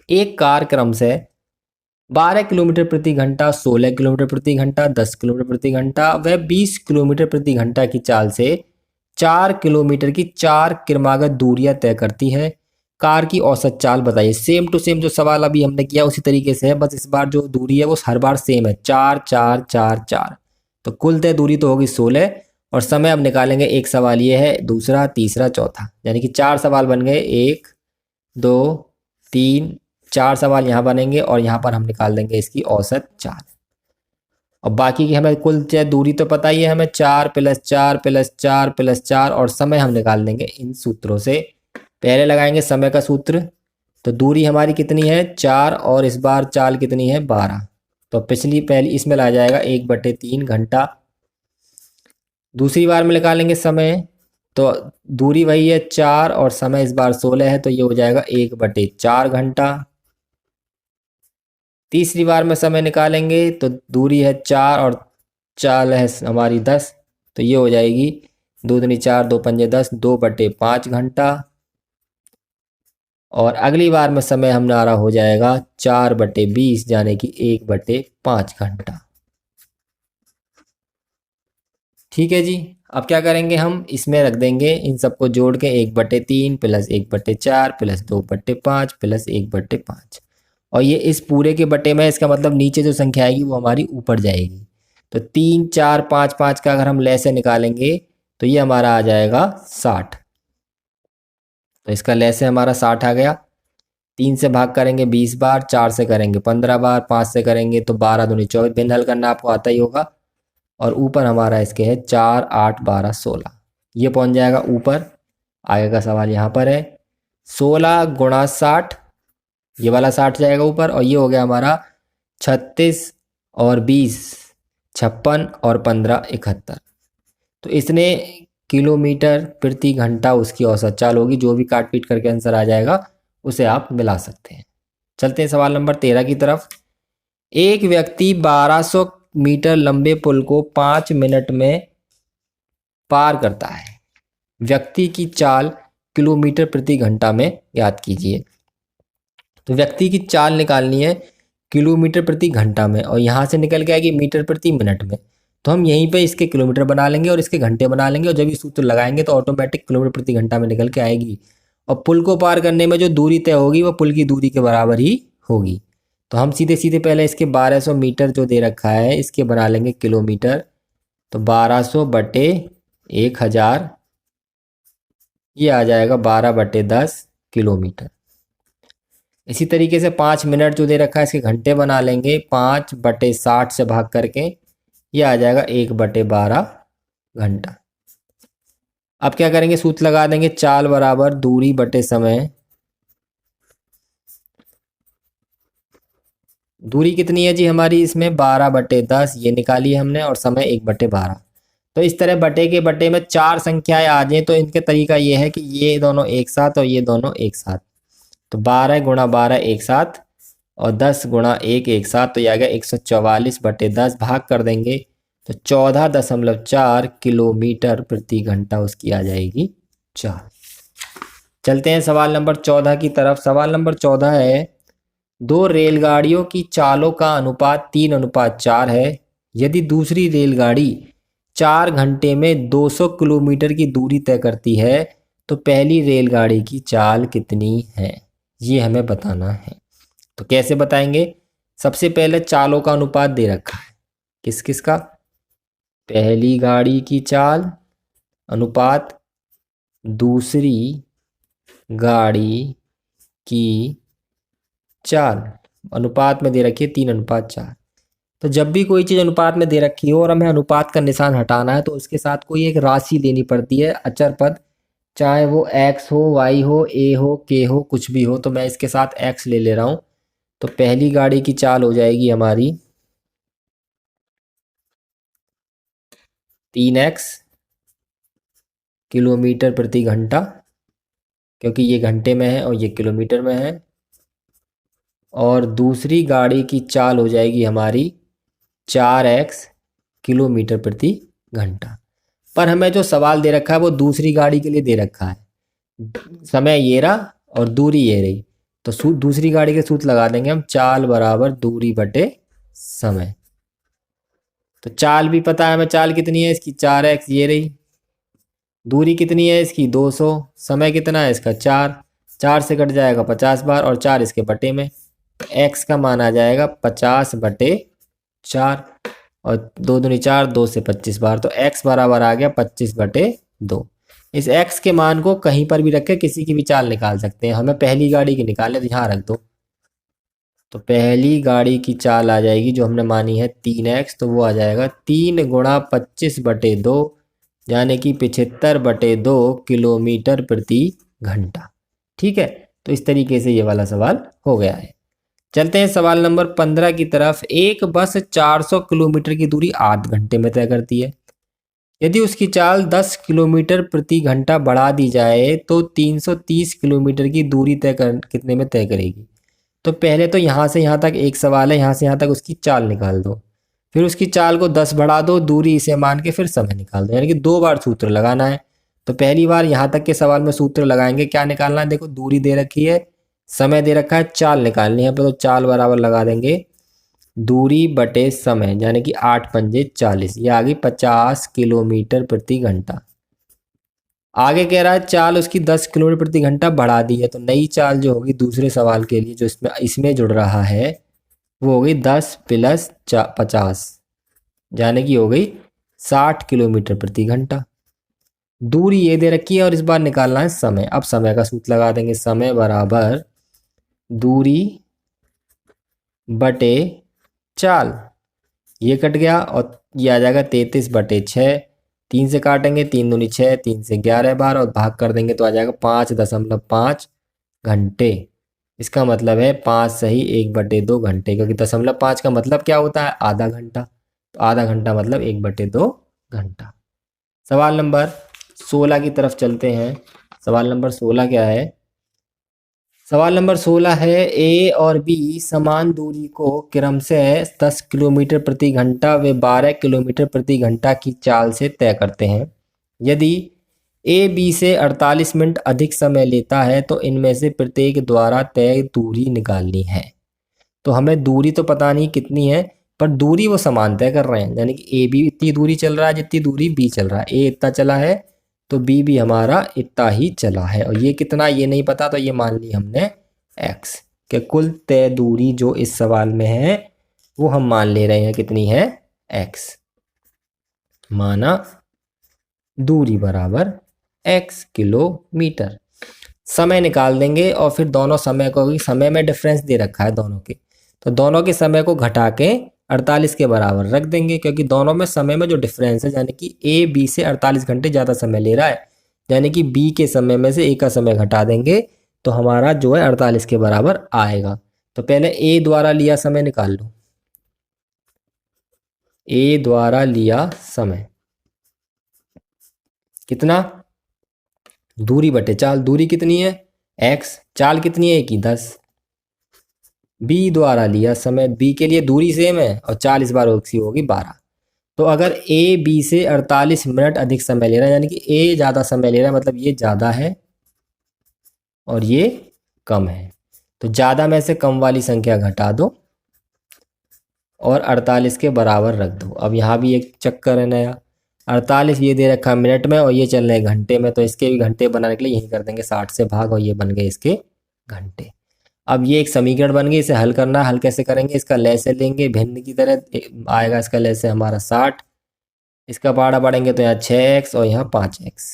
एक कार क्रम से 12 किलोमीटर प्रति घंटा, 16 किलोमीटर प्रति घंटा, 10 किलोमीटर प्रति घंटा व 20 किलोमीटर प्रति घंटा की चाल से 4 किलोमीटर की 4 क्रमागत दूरियां तय करती है। कार की औसत चाल बताइए। सेम टू सेम जो सवाल अभी हमने किया उसी तरीके से है, बस इस बार जो दूरी है वो हर बार सेम है, 4 4 4 4। तो कुल तय दूरी तो होगी 16, और समय अब निकालेंगे। एक सवाल ये है, दूसरा, तीसरा, चौथा, यानी कि 4 सवाल बन गए। 1 2 3 4 सवाल यहाँ बनेंगे और यहाँ पर हम निकाल देंगे इसकी औसत चाल। और बाकी की हमें कुल तय दूरी तो पता ही है हमें, 4 + 4 + 4 + 4, और समय हम निकाल देंगे इन सूत्रों से। पहले लगाएंगे समय का सूत्र। तो दूरी हमारी कितनी है 4, और इस बार चाल कितनी है 12। तो पहली इसमें ला जाएगा 1/3 घंटा। दूसरी बार में निकालेंगे समय। तो दूरी वही है 4 और समय इस बार 16 है, तो ये हो जाएगा 1/4 घंटा। तीसरी बार में समय निकालेंगे तो दूरी है 4 और चाल है हमारी 10, तो ये हो जाएगी 2 दूनी 4 2 पंजे 10, 2/5 घंटा। और अगली बार में समय हमारा हो जाएगा 4/20 यानी कि 1/5 घंटा। ठीक है जी। अब क्या करेंगे, हम इसमें रख देंगे इन सबको जोड़ के 1/3 प्लस 1/4 प्लस 2/5 प्लस 1/5, और ये इस पूरे के बटे में, इसका मतलब नीचे जो संख्या आएगी वो हमारी ऊपर जाएगी। तो 3 4 5 5 का अगर हम लैसे निकालेंगे तो ये हमारा आ जाएगा 60। तो इसका लैसे हमारा 60 आ गया। 3 से भाग करेंगे 20 बार, 4 से करेंगे 15 बार, 5 से करेंगे तो 12 दूनी 24, भिन्न हल करना आपको आता ही होगा। और ऊपर हमारा इसके है 4 8 12 16, ये पहुंच जाएगा ऊपर। आगे का सवाल यहाँ पर है 16 गुणा 60, ये वाला 60 जाएगा ऊपर, और ये हो गया हमारा 36 और 20 56 और 15 71। तो इसने किलोमीटर प्रति घंटा उसकी औसत चाल होगी। जो भी काट पीट करके आंसर आ जाएगा उसे आप मिला सकते हैं। चलते हैं सवाल नंबर 13 की तरफ। एक व्यक्ति 1200 मीटर लंबे पुल को 5 मिनट में पार करता है। व्यक्ति की चाल किलोमीटर प्रति घंटा में याद कीजिए। तो व्यक्ति की चाल निकालनी है किलोमीटर प्रति घंटा में, और यहाँ से निकल के आएगी मीटर प्रति मिनट में। तो हम यहीं पे इसके किलोमीटर बना लेंगे और इसके घंटे बना लेंगे, और जब ये सूत्र लगाएंगे तो ऑटोमेटिक किलोमीटर प्रति घंटा में निकल के आएगी। और पुल को पार करने में जो दूरी तय होगी वो पुल की दूरी के बराबर ही होगी। तो हम सीधे सीधे पहले इसके 1200 मीटर जो दे रखा है इसके बना लेंगे किलोमीटर। तो 1200/1000, ये आ जाएगा 12/10 किलोमीटर। इसी तरीके से 5 मिनट जो दे रखा है इसके घंटे बना लेंगे, 5/60 से भाग करके ये आ जाएगा 1/12 घंटा। अब क्या करेंगे, सूत्र लगा देंगे, चाल बराबर दूरी बटे समय। दूरी कितनी है जी हमारी इसमें 12/10, ये निकाली है हमने, और समय 1/12। तो इस तरह बटे के बटे में 4 संख्याएं आ जाएं तो इनके तरीका ये है कि ये दोनों एक साथ और ये दोनों एक साथ। तो 12 गुणा 12 एक साथ और 10 गुणा 1 एक साथ, तो ये आ गया 144/10, भाग कर देंगे तो 14.4 किलोमीटर प्रति घंटा उसकी आ जाएगी चाल। चलते हैं सवाल नंबर 14 की तरफ। सवाल नंबर 14 है, 2 रेलगाड़ियों की चालों का अनुपात 3:4 है। यदि दूसरी रेलगाड़ी 4 घंटे में 200 किलोमीटर की दूरी तय करती है तो पहली रेलगाड़ी की चाल कितनी है, ये हमें बताना है। तो कैसे बताएंगे, सबसे पहले चालों का अनुपात दे रखा है, किस किस का, पहली गाड़ी की चाल अनुपात दूसरी गाड़ी की चाल, अनुपात में दे रखी है 3:4। तो जब भी कोई चीज़ अनुपात में दे रखी हो और हमें अनुपात का निशान हटाना है तो उसके साथ कोई एक राशि लेनी पड़ती है, अचर पद, चाहे वो x हो, y हो, a हो, k हो, कुछ भी हो। तो मैं इसके साथ x ले रहा हूँ। तो पहली गाड़ी की चाल हो जाएगी हमारी 3x किलोमीटर प्रति घंटा, क्योंकि ये घंटे में है और ये किलोमीटर में है। और दूसरी गाड़ी की चाल हो जाएगी हमारी 4x किलोमीटर प्रति घंटा। पर हमें जो सवाल दे रखा है वो दूसरी गाड़ी के लिए दे रखा है, समय ये रहा और दूरी ये रही। तो दूसरी गाड़ी के सूत्र लगा देंगे हम, चाल बराबर दूरी बटे समय। तो चाल भी पता है हमें, चाल कितनी है इसकी 4x, ये रही। दूरी कितनी है इसकी 200, समय कितना है इसका 4, 4 से कट जाएगा 50 बार और 4 इसके बटे में, तो x का मान आ जाएगा 50/4, और 2 दूनी 4, 2 से 25 बार, तो x बराबर आ गया 25/2। इस x के मान को कहीं पर भी रख के किसी की भी चाल निकाल सकते हैं। हमें पहली गाड़ी की निकालने, तो यहाँ रख दो। तो पहली गाड़ी की चाल आ जाएगी जो हमने मानी है 3x, तो वो आ जाएगा 3 गुणा 25/2 यानी कि 75/2 किलोमीटर प्रति घंटा। ठीक है, तो इस तरीके से ये वाला सवाल हो गया है। चलते हैं सवाल नंबर 15 की तरफ। एक बस 400 किलोमीटर की दूरी 8 घंटे में तय करती है। यदि उसकी चाल 10 किलोमीटर प्रति घंटा बढ़ा दी जाए तो 330 किलोमीटर की दूरी कितने में तय करेगी। तो पहले तो यहाँ से यहाँ तक एक सवाल है, यहाँ से यहाँ तक उसकी चाल निकाल दो, फिर उसकी चाल को 10 बढ़ा दो, दूरी इसे मान के फिर समय निकाल दो, यानी कि 2 बार सूत्र लगाना है। तो पहली बार यहाँ तक के सवाल में सूत्र लगाएंगे, क्या निकालना है, देखो दूरी दे रखी है, समय दे रखा है, चाल निकालनी है। तो चाल बराबर लगा देंगे दूरी बटे समय, यानी कि 8 पंजे 40, ये आ गई 50 किलोमीटर प्रति घंटा। आगे कह रहा है चाल उसकी 10 किलोमीटर प्रति घंटा बढ़ा दी है, तो नई चाल जो होगी दूसरे सवाल के लिए जो इसमें जुड़ रहा है वो हो गई 10 प्लस 50, यानी कि हो गई 60 किलोमीटर प्रति घंटा। दूरी ये दे रखी है और इस बार निकालना है समय। अब समय का सूत्र लगा देंगे, समय बराबर दूरी बटे चाल, ये कट गया और ये आ जाएगा 33 बटे 6, 3 से काटेंगे, 3 दूनी 6, 3 से 11 बार और भाग कर देंगे तो आ जाएगा 5.5 घंटे। इसका मतलब है 5 सही 1/2 घंटे, क्योंकि 0.5 का मतलब क्या होता है, आधा घंटा। तो आधा घंटा मतलब 1/2 घंटा। सवाल नंबर 16 की तरफ चलते हैं। सवाल नंबर 16 क्या है, सवाल नंबर 16 है ए और बी समान दूरी को क्रमशः 10 किलोमीटर प्रति घंटा व 12 किलोमीटर प्रति घंटा की चाल से तय करते हैं। यदि ए बी से 48 मिनट अधिक समय लेता है तो इनमें से प्रत्येक द्वारा तय दूरी निकालनी है। तो हमें दूरी तो पता नहीं कितनी है, पर दूरी वो समान तय कर रहे हैं, यानी कि ए भी इतनी दूरी चल रहा है जितनी दूरी बी चल रहा है। ए इतना चला है तो बी भी हमारा इतना ही चला है, और ये कितना ये नहीं पता, तो ये मान ली हमने x के कुल तय दूरी जो इस सवाल में है वो हम मान ले रहे हैं कितनी है, x। माना दूरी बराबर x किलोमीटर। समय निकाल देंगे और फिर दोनों समय को, समय में डिफरेंस दे रखा है दोनों के, तो दोनों के समय को घटा के 48 के बराबर रख देंगे, क्योंकि दोनों में समय में जो डिफरेंस है, यानी कि ए बी से 48 घंटे ज़्यादा समय ले रहा है, यानी कि बी के समय में से ए का समय घटा देंगे तो हमारा जो है 48 के बराबर आएगा। तो पहले ए द्वारा लिया समय निकाल लो, ए द्वारा लिया समय कितना, दूरी बटे चाल, दूरी कितनी है x, चाल कितनी है की 10। बी द्वारा लिया समय, बी के लिए दूरी सेम है और चाल इस बार होगी 12। तो अगर ए बी से 48 मिनट अधिक समय ले रहा है, यानी कि ए ज़्यादा समय ले रहा है, मतलब ये ज़्यादा है और ये कम है, तो ज़्यादा में से कम वाली संख्या घटा दो और 48 के बराबर रख दो। अब यहाँ भी एक चक्कर है नया, 48 ये दे रखा मिनट में और ये चल रहे घंटे में, तो इसके भी घंटे बनाने के लिए यही कर देंगे 60 से भाग, और ये बन गए इसके घंटे। अब ये एक समीकरण बन गई, इसे हल करना है। हल कैसे करेंगे, इसका लैसे लेंगे, भिन्न की तरह आएगा इसका लैसे हमारा 60, इसका पाड़ा बढ़ेंगे तो यहाँ 6x और यहाँ 5x,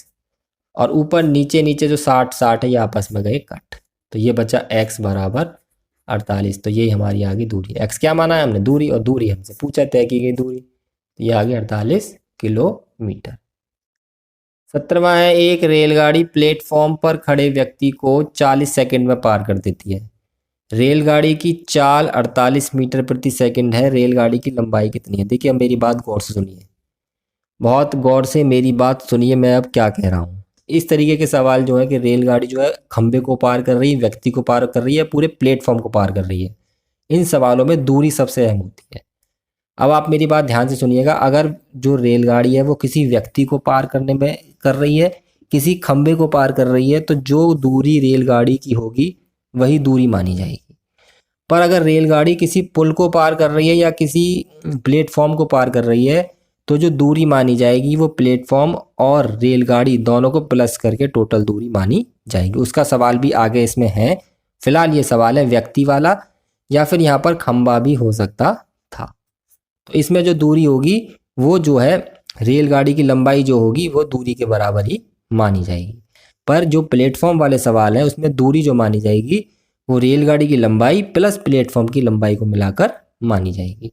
और ऊपर नीचे नीचे जो 60 है ये आपस में गए कट, तो ये बचा x बराबर 48। तो ये हमारी आ गई दूरी, x क्या माना है हमने, दूरी, और दूरी हमसे पूछा तय की गई दूरी, तो ये आ गई 48 किलोमीटर। 17वां है, एक रेलगाड़ी प्लेटफॉर्म पर खड़े व्यक्ति को 40 सेकंड में पार कर देती है। रेलगाड़ी की चाल 48 मीटर प्रति सेकंड है, रेलगाड़ी की लंबाई कितनी है। देखिए अब मेरी बात गौर से सुनिए, बहुत गौर से मेरी बात सुनिए, मैं अब क्या कह रहा हूँ। इस तरीके के सवाल जो है कि रेलगाड़ी जो है खंबे को पार कर रही है, व्यक्ति को पार कर रही है, पूरे प्लेटफॉर्म को पार कर रही है, इन सवालों में दूरी सबसे अहम होती है। अब आप मेरी बात ध्यान से सुनिएगा, अगर जो रेलगाड़ी है वो किसी व्यक्ति को पार करने में कर रही है, किसी खंबे को पार कर रही है, तो जो दूरी रेलगाड़ी की होगी वही दूरी मानी जाएगी। पर अगर रेलगाड़ी किसी पुल को पार कर रही है या किसी प्लेटफॉर्म को पार कर रही है, तो जो दूरी मानी जाएगी वो प्लेटफॉर्म और रेलगाड़ी दोनों को प्लस करके टोटल दूरी मानी जाएगी। उसका सवाल भी आगे इसमें है, फिलहाल ये सवाल है व्यक्ति वाला, या फिर यहाँ पर खंबा भी हो सकता था। तो इसमें जो दूरी होगी वो जो है रेलगाड़ी की लंबाई जो होगी वो दूरी के बराबर ही मानी जाएगी। पर जो प्लेटफॉर्म वाले सवाल है उसमें दूरी जो मानी जाएगी वो रेलगाड़ी की लंबाई प्लस प्लेटफॉर्म की लंबाई को मिलाकर मानी जाएगी।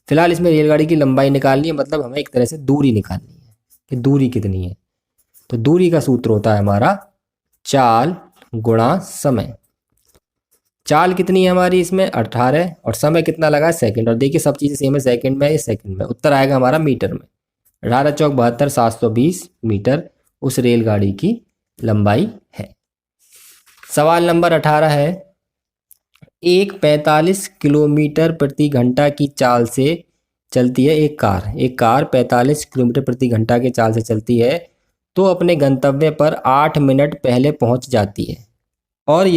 फिलहाल इसमें रेलगाड़ी की लंबाई निकालनी है, मतलब हमें एक तरह से दूरी निकालनी है कि दूरी कितनी है। तो दूरी का सूत्र होता है हमारा चाल गुणा समय। चाल कितनी है हमारी इसमें 18, और समय कितना लगा है सेकंड, और देखिए सब चीज़ें सेम है, सेकंड में, ये सेकंड में, उत्तर आएगा हमारा मीटर में। 18 चौक 72 720 मीटर उस रेलगाड़ी की लंबाई है। सवाल नंबर 18 है, एक 45 किलोमीटर प्रति घंटा की चाल से चलती है एक कार 45 किलोमीटर प्रति घंटा की चाल से चलती है तो अपने गंतव्य पर 8 मिनट पहले पहुंच जाती है। और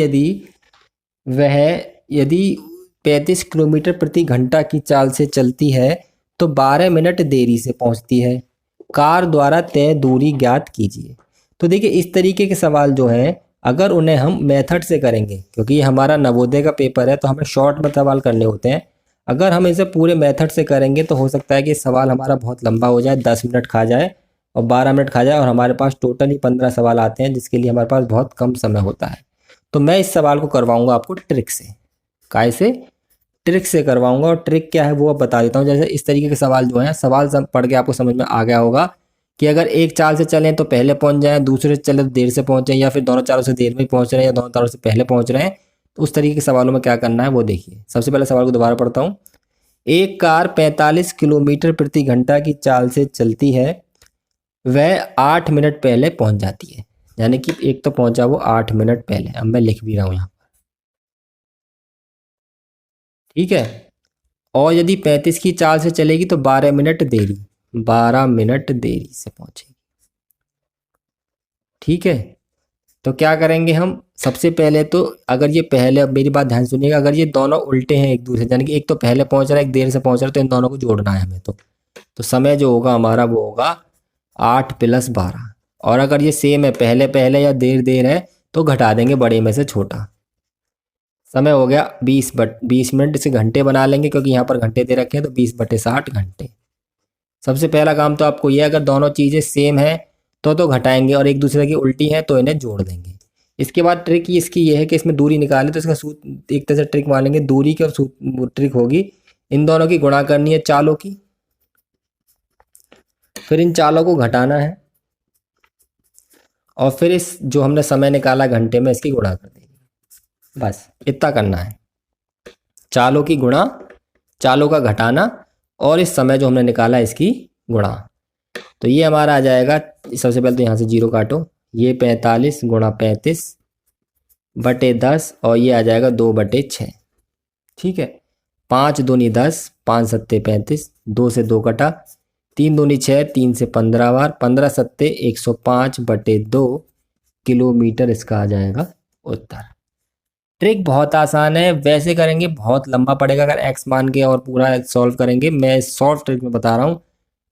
वह यदि 35 किलोमीटर प्रति घंटा की चाल से चलती है तो 12 मिनट देरी से पहुंचती है। कार द्वारा तय दूरी ज्ञात कीजिए। तो देखिए इस तरीके के सवाल जो हैं अगर उन्हें हम मेथड से करेंगे, क्योंकि ये हमारा नवोदय का पेपर है तो हमें शॉर्ट में सवाल करने होते हैं, अगर हम इसे पूरे मेथड से करेंगे तो हो सकता है कि सवाल हमारा बहुत लंबा हो जाए, 10 मिनट खा जाए और 12 मिनट खा जाए और हमारे पास टोटल ही 15 सवाल आते हैं जिसके लिए हमारे पास बहुत कम समय होता है। तो मैं इस सवाल को करवाऊंगा आपको ट्रिक से। काय से? ट्रिक से करवाऊंगा। और ट्रिक क्या है वो अब बता देता हूँ। जैसे इस तरीके के सवाल जो हैं, सवाल सब पढ़ के आपको समझ में आ गया होगा कि अगर एक चाल से चलें तो पहले पहुंच जाएं, दूसरे से चले तो देर से पहुंचे, या फिर दोनों चालों से देर में पहुंच रहे हैं या दोनों चालों से पहले पहुंच रहे हैं। तो उस तरीके के सवालों में क्या करना है वो देखिए। सबसे पहले सवाल को दोबारा पढ़ता हूँ। एक कार 45 किलोमीटर प्रति घंटा की चाल से चलती है, वह 8 मिनट पहले पहुंच जाती है। यानी कि एक तो पहुंचा वो 8 मिनट पहले। अब मैं लिख भी रहा हूँ यहाँ पर, ठीक है। और यदि 35 की चाल से चलेगी तो 12 मिनट देरी से पहुंचेगी, ठीक है। तो क्या करेंगे हम? सबसे पहले तो अगर ये पहले, अब मेरी बात ध्यान सुनिएगा, अगर ये दोनों उल्टे हैं एक दूसरे, यानी कि एक तो पहले पहुंच रहा है एक देर से पहुंच रहा है, तो इन दोनों को जोड़ना है हमें। तो समय जो होगा हमारा वो होगा 8 + 12। और अगर ये सेम है, पहले पहले या देर देर है, तो घटा देंगे बड़े में से छोटा। समय हो गया 20 मिनट। इसे घंटे बना लेंगे क्योंकि यहाँ पर घंटे दे रखे हैं, तो 20/60 घंटे। सबसे पहला काम तो आपको ये, अगर दोनों चीज़ें सेम है तो घटाएंगे, और एक दूसरे की उल्टी है तो इन्हें जोड़ देंगे। इसके बाद ट्रिक इसकी ये है कि इसमें दूरी निकालें, तो इसका सूत्र एक तरह से ट्रिक मानेंगे दूरी की, और ट्रिक होगी इन दोनों की गुणा करनी है चालों की, फिर इन चालों को घटाना है, और फिर इस जो हमने समय निकाला घंटे में इसकी गुणा कर देंगे। बस इतना करना है। चालों की गुणा, चालों का घटाना, और इस समय जो हमने निकाला इसकी गुणा। तो ये हमारा आ जाएगा, सबसे पहले तो यहाँ से 0 काटो, ये 45 × 35/10, और ये आ जाएगा 2/6, ठीक है। 5 दूनी 10, 5 सत्ते 35, 2 से 2 कटा, 3 दूनी 6, 3 से 15 बार, 15 सत्ते 105/2 किलोमीटर इसका आ जाएगा उत्तर। ट्रिक बहुत आसान है, वैसे करेंगे बहुत लंबा पड़ेगा अगर एक्स मान के और पूरा सॉल्व करेंगे। मैं शॉर्ट ट्रिक में बता रहा हूँ,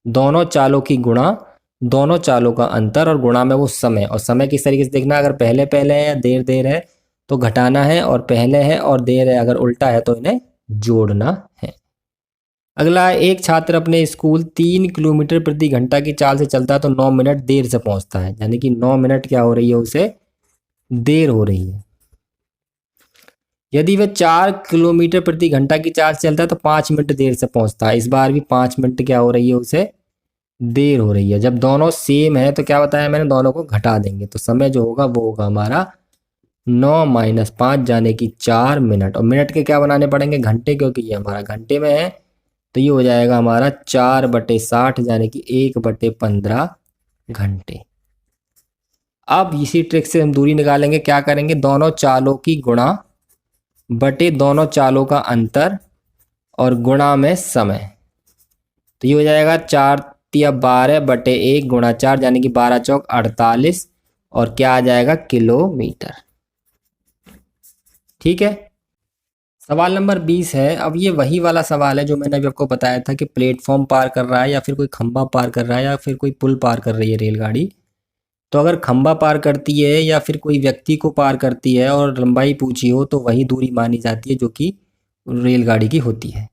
दोनों चालों की गुणा, दोनों चालों का अंतर, और गुणा में वो समय। और समय किस तरीके से देखना, अगर पहले पहले है या देर देर है तो घटाना है, और पहले है और देर है अगर उल्टा है तो इन्हें जोड़ना है। अगला, एक छात्र अपने स्कूल 3 किलोमीटर प्रति घंटा की चाल से चलता है तो 9 मिनट देर से पहुंचता है। यानी कि 9 मिनट क्या हो रही है, उसे देर हो रही है। यदि वह 4 किलोमीटर प्रति घंटा की चाल से चलता है तो 5 मिनट देर से पहुंचता है। इस बार भी 5 मिनट क्या हो रही है, उसे देर हो रही है। जब दोनों सेम है तो क्या बताया मैंने, दोनों को घटा देंगे, तो समय जो होगा वो होगा हमारा 9 - 5 यानी कि 4 मिनट। और मिनट के क्या बनाने पड़ेंगे, घंटे, क्योंकि ये हमारा घंटे में है, तो ये हो जाएगा हमारा 4/60 यानी कि 1/15 घंटे। अब इसी ट्रिक से हम दूरी निकालेंगे। क्या करेंगे, दोनों चालों की गुणा बटे दोनों चालों का अंतर, और गुणा में समय। तो ये हो जाएगा 4 × 12/1 × 4 यानी कि 12 चौक 48, और क्या आ जाएगा, किलोमीटर, ठीक है। सवाल नंबर 20 है। अब ये वही वाला सवाल है जो मैंने अभी आपको बताया था कि प्लेटफॉर्म पार कर रहा है, या फिर कोई खंभा पार कर रहा है, या फिर कोई पुल पार कर रही है रेलगाड़ी। तो अगर खंभा पार करती है या फिर कोई व्यक्ति को पार करती है और लंबाई पूछी हो तो वही दूरी मानी जाती है जो कि रेलगाड़ी की होती है।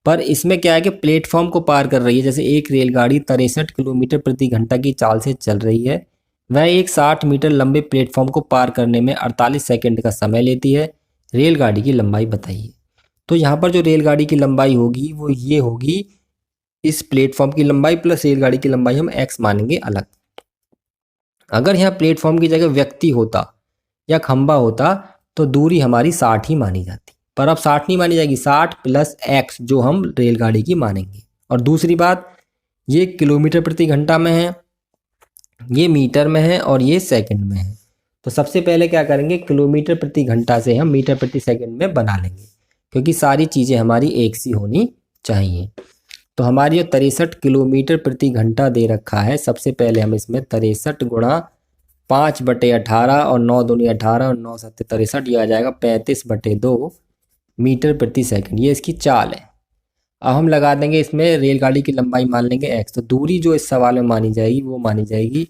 पर इसमें क्या है कि प्लेटफॉर्म को पार कर रही है। जैसे एक रेलगाड़ी 63 किलोमीटर प्रति घंटा की चाल से चल रही है, वह एक 60 मीटर लंबे प्लेटफॉर्म को पार करने में 48 सेकंड का समय लेती है। रेलगाड़ी की लंबाई बताइए। तो यहाँ पर जो रेलगाड़ी की लंबाई होगी वो ये होगी, इस प्लेटफॉर्म की लंबाई प्लस रेलगाड़ी की लंबाई हम x मानेंगे अलग। अगर यहाँ प्लेटफॉर्म की जगह व्यक्ति होता या खंबा होता तो दूरी हमारी 60 ही मानी जाती, पर अब 60 नहीं मानी जाएगी, 60 + x जो हम रेलगाड़ी की मानेंगे। और दूसरी बात, ये किलोमीटर प्रति घंटा में है, ये मीटर में है, और ये सेकंड में है। तो सबसे पहले क्या करेंगे, किलोमीटर प्रति घंटा से हम मीटर प्रति सेकंड में बना लेंगे, क्योंकि सारी चीज़ें हमारी एक सी होनी चाहिए। तो हमारी जो 63 किलोमीटर प्रति घंटा दे रखा है, सबसे पहले हम इसमें 63 गुणा 5/18 और 9 दूनी 18 और 9 सत्ते 63, यह आ जाएगा 35/2 मीटर प्रति सेकंड। ये इसकी चाल है। अब हम लगा देंगे इसमें रेलगाड़ी की लंबाई मान लेंगे x। तो दूरी जो इस सवाल में मानी जाएगी वो मानी जाएगी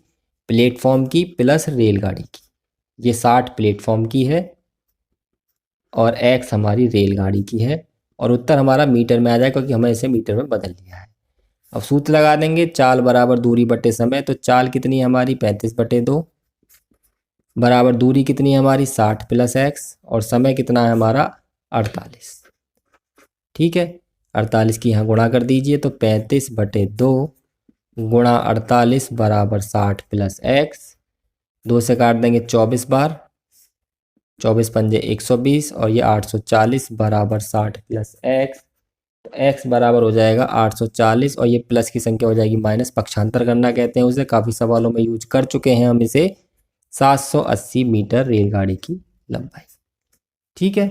प्लेटफॉर्म की प्लस रेलगाड़ी की। ये 60 प्लेटफॉर्म की है और x हमारी रेलगाड़ी की है, और उत्तर हमारा मीटर में आ जाएगा क्योंकि हमने इसे मीटर में बदल लिया है। अब सूत्र लगा देंगे, चाल बराबर दूरी बटे समय। तो चाल कितनी है हमारी 35/2, बराबर दूरी कितनी है हमारी 60 + x, और समय कितना है हमारा 48। ठीक है, 48 की यहाँ गुणा कर दीजिए। तो 35/2 गुणा 48 बराबर 60 + x। 2 से काट देंगे 24 बार, 24 पंजे 120, और ये 840 बराबर 60 + x। तो x बराबर हो जाएगा 840, और ये प्लस की संख्या हो जाएगी माइनस, पक्षांतर करना कहते हैं उसे, काफ़ी सवालों में यूज कर चुके हैं हम इसे। 780 मीटर रेलगाड़ी की लंबाई। ठीक है,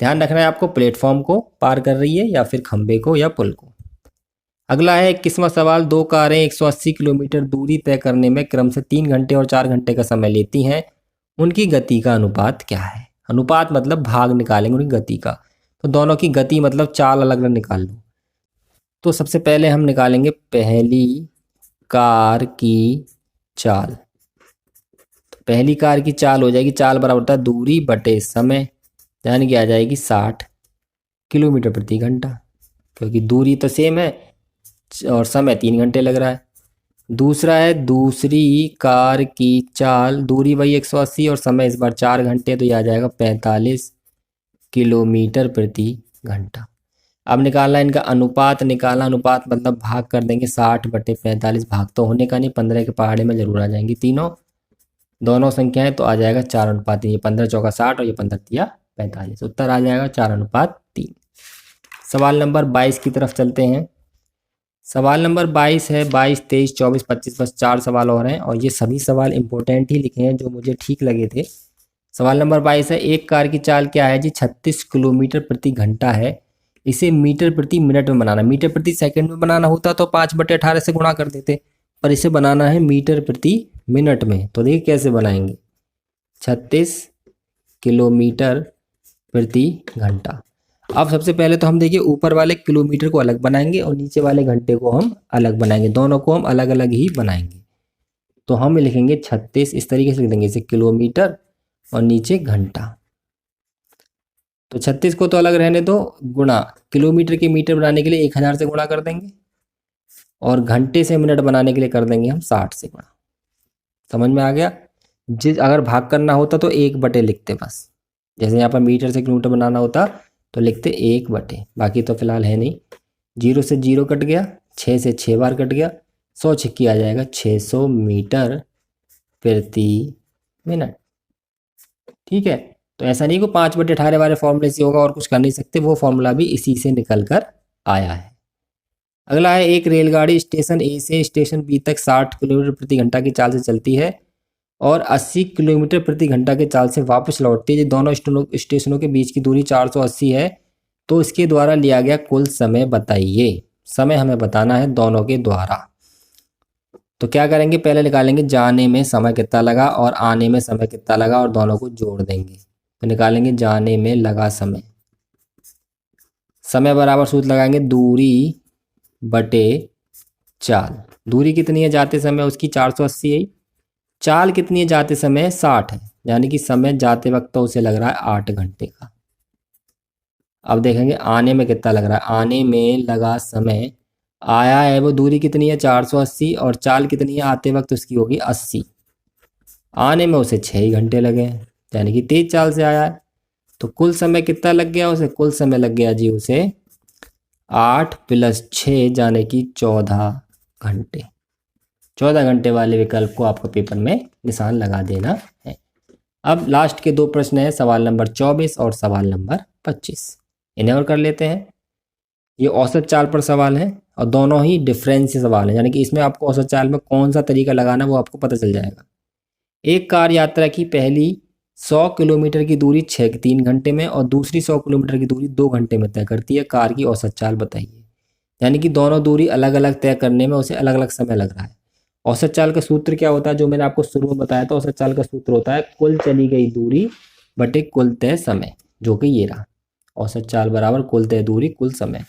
ध्यान रखना है आपको, प्लेटफॉर्म को पार कर रही है या फिर खंबे को या पुल को। अगला है 21वां सवाल, 2 कारें 180 किलोमीटर दूरी तय करने में क्रम से 3 घंटे और 4 घंटे का समय लेती हैं, उनकी गति का अनुपात क्या है। अनुपात मतलब भाग निकालेंगे उनकी गति का। तो दोनों की गति मतलब चाल अलग अलग निकाल लो। तो सबसे पहले हम निकालेंगे पहली कार की चाल। तो पहली कार की चाल हो जाएगी, चाल बराबर होता है दूरी बटे समय, यानी कि आ जाएगी 60 किलोमीटर प्रति घंटा, क्योंकि दूरी तो सेम है और समय 3 घंटे लग रहा है। दूसरा है दूसरी कार की चाल, दूरी वही 180 और समय इस बार 4 घंटे, तो यह आ जाएगा 45 किलोमीटर प्रति घंटा। अब निकालना इनका अनुपात, निकालना अनुपात मतलब भाग कर देंगे 60/45, भाग तो होने का नहीं, 15 के पहाड़े में जरूर आ जाएंगी तीनों दोनों संख्याएं, तो आ जाएगा 4:3। ये 15 चौका 60 और ये 15 तिया 45, उत्तर आ जाएगा 4:3। सवाल नंबर 22 की तरफ चलते हैं। सवाल नंबर 22 है, 22, 23, 24, 25, बस 4 सवाल और हैं, और ये सभी सवाल इंपॉर्टेंट ही लिखे हैं जो मुझे ठीक लगे थे। सवाल नंबर 22 है, एक कार की चाल क्या है जी, 36 किलोमीटर प्रति घंटा है, इसे मीटर प्रति मिनट में बनाना। मीटर प्रति सेकंड में बनाना होता तो 5/18 से गुणा कर देते, पर इसे बनाना है मीटर प्रति मिनट में। तो देखिए कैसे बनाएंगे, 36 किलोमीटर प्रति घंटा। अब सबसे पहले तो हम देखिए ऊपर वाले किलोमीटर को अलग बनाएंगे और नीचे वाले घंटे को हम अलग बनाएंगे, दोनों को हम अलग अलग ही बनाएंगे। तो हम लिखेंगे 36, इस तरीके से लिख देंगे, इसे किलोमीटर और नीचे घंटा। तो 36 को तो अलग रहने दो, गुणा किलोमीटर के मीटर बनाने के लिए 1000 से गुणा कर देंगे, और घंटे से मिनट बनाने के लिए कर देंगे हम 60 से गुणा। समझ में आ गया। अगर भाग करना होता तो 1/, लिखते बस, जैसे यहाँ पर मीटर से किलोमीटर बनाना होता तो लिखते 1/, बाकी तो फिलहाल है नहीं। 0 से 0 कट गया, 6 से 6 बार कट गया, 100 छक्की आ जाएगा 600 मीटर प्रति मिनट। ठीक है, तो ऐसा नहीं को 5/18 वाले फॉर्मूले से होगा और कुछ कर नहीं सकते, वो फॉर्मूला भी इसी से निकल कर आया है। अगला है, एक रेलगाड़ी स्टेशन ए से स्टेशन बी तक 60 किलोमीटर प्रति घंटा की चाल से चलती है और 80 किलोमीटर प्रति घंटा के चाल से वापस लौटती है। दोनों स्टेशनों के बीच की दूरी 480 है, तो इसके द्वारा लिया गया कुल समय बताइए। समय हमें बताना है दोनों के द्वारा। तो क्या करेंगे, पहले निकालेंगे जाने में समय कितना लगा और आने में समय कितना लगा, और दोनों को जोड़ देंगे। तो निकालेंगे जाने में लगा समय, समय बराबर सूत्र लगाएंगे दूरी बटे चाल। दूरी कितनी है जाते समय, उसकी 480 है। चाल कितनी है जाते समय, 60 है, यानी कि समय जाते वक्त तो उसे लग रहा है 8 घंटे का। अब देखेंगे आने में कितना लग रहा है, आने में लगा समय आया है वो दूरी कितनी है 480, और चाल कितनी है आते वक्त उसकी होगी 80। आने में उसे 6 घंटे लगे हैं, यानी कि तेज चाल से आया है। तो कुल समय कितना लग गया उसे, कुल समय लग गया जी उसे 8 + 6 यानी कि 14 घंटे। 14 घंटे वाले विकल्प को आपको पेपर में निशान लगा देना है। अब लास्ट के 2 प्रश्न हैं, सवाल नंबर 24 और सवाल नंबर 25, इन्हें और कर लेते हैं। ये औसत चाल पर सवाल है और दोनों ही डिफरेंस सवाल हैं, यानी कि इसमें आपको औसत चाल में कौन सा तरीका लगाना है वो आपको पता चल जाएगा। एक कार यात्रा की पहली 100 किलोमीटर की दूरी 3 घंटे में और दूसरी 100 किलोमीटर की दूरी 2 घंटे में तय करती है। कार की औसत चाल बताइए। यानी कि दोनों दूरी अलग अलग तय करने में उसे अलग अलग समय लग रहा है। औसत चाल का सूत्र क्या होता है, जो मैंने आपको शुरू में बताया था। औसत चाल का सूत्र होता है कुल चली गई दूरी बटे कुल तय समय, जो कि ये रहा। औसत चाल बराबर कुल तय दूरी कुल समय।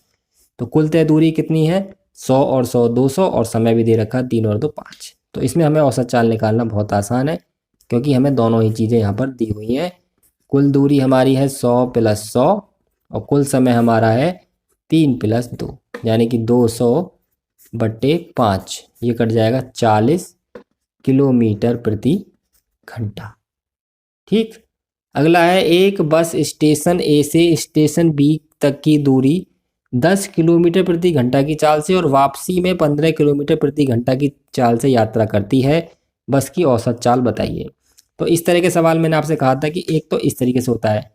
तो कुल तय दूरी कितनी है, 100 और 100 200, और समय भी दे रखा है 3 और 2 5। तो इसमें हमें औसत चाल निकालना बहुत आसान है, क्योंकि हमें दोनों ही चीज़ें यहाँ पर दी हुई हैं। कुल दूरी हमारी है 100 + 100 और कुल समय हमारा है 3 + 2, यानी कि 200 बटे 5। ये कट जाएगा 40 किलोमीटर प्रति घंटा। ठीक। अगला है एक बस स्टेशन ए से स्टेशन बी तक की दूरी 10 किलोमीटर प्रति घंटा की चाल से और वापसी में 15 किलोमीटर प्रति घंटा की चाल से यात्रा करती है। बस की औसत चाल बताइए। तो इस तरह के सवाल मैंने आपसे कहा था कि एक तो इस तरीके से होता है,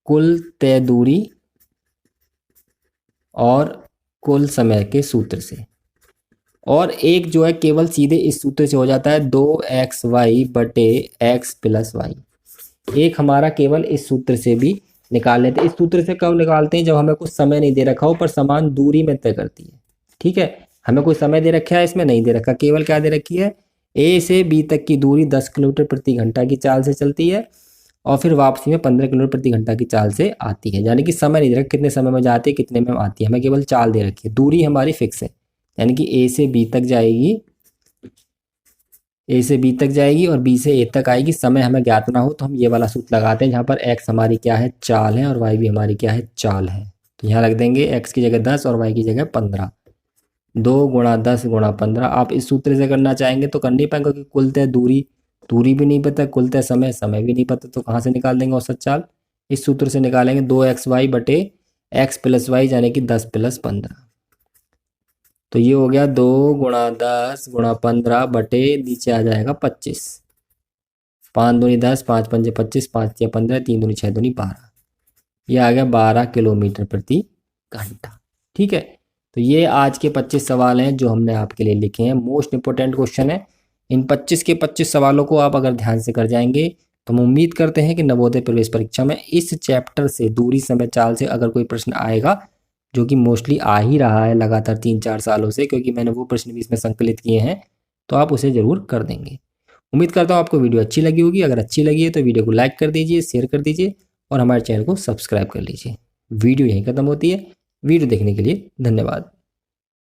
कुल तय दूरी और कुल समय के सूत्र से, और एक जो है केवल सीधे इस सूत्र से हो जाता है 2xy बटे x + y। एक हमारा केवल इस सूत्र से भी निकाल लेते हैं। इस सूत्र से कब निकालते हैं, जब हमें कुछ समय नहीं दे रखा हो पर समान दूरी में तय करती है। ठीक है, हमें कोई समय दे रखा है, इसमें नहीं दे रखा, केवल क्या दे रखी है, ए से बी तक की दूरी 10 किलोमीटर प्रति घंटा की चाल से चलती है और फिर वापसी में 15 किलोमीटर प्रति घंटा की चाल से आती है। यानी कि समय नहीं दे रखा, कितने समय में जाती है कितने में आती है, हमें केवल चाल दे रखी है। दूरी हमारी फिक्स है, यानी कि ए से बी तक जाएगी, ए से बी तक जाएगी और बी से ए तक आएगी। समय हमें ज्ञात ना हो तो हम ये वाला सूत्र लगाते हैं, जहाँ पर एक्स हमारी क्या है, चाल है, और वाई भी हमारी क्या है, चाल है। तो यहाँ रख देंगे एक्स की जगह 10 और वाई की जगह 15। 2 × 10 × 15। आप इस सूत्र से करना चाहेंगे तो कर नहीं पाएंगे, क्योंकि कुल तय दूरी भी नहीं पता, कुल तय समय भी नहीं पता। तो कहाँ से निकाल देंगे औसत चाल, इस सूत्र से निकालेंगे 2xy बटे x + y, यानी कि 10 + 15। तो ये हो गया 2 × 10 × 15 बटे नीचे आ जाएगा 25। 5 दूनी 10, 5 पंजे 25, 5 या 15, 3 दूनी 6 दूनी 12। ये आ गया 12 किलोमीटर प्रति घंटा। ठीक है, तो ये आज के 25 सवाल हैं जो हमने आपके लिए लिखे हैं। मोस्ट इंपोर्टेंट क्वेश्चन है। इन 25 के 25 सवालों को आप अगर ध्यान से कर जाएंगे तो हम उम्मीद करते हैं कि नवोदय प्रवेश परीक्षा में इस चैप्टर से, दूरी समय चाल से, अगर कोई प्रश्न आएगा, जो कि मोस्टली आ ही रहा है लगातार 3-4 सालों से, क्योंकि मैंने वो प्रश्न भी इसमें संकलित किए हैं, तो आप उसे ज़रूर कर देंगे। उम्मीद करता हूँ आपको वीडियो अच्छी लगी होगी। अगर अच्छी लगी है तो वीडियो को लाइक कर दीजिए, शेयर कर दीजिए और हमारे चैनल को सब्सक्राइब कर लीजिए। वीडियो यहीं खत्म होती है। वीडियो देखने के लिए धन्यवाद।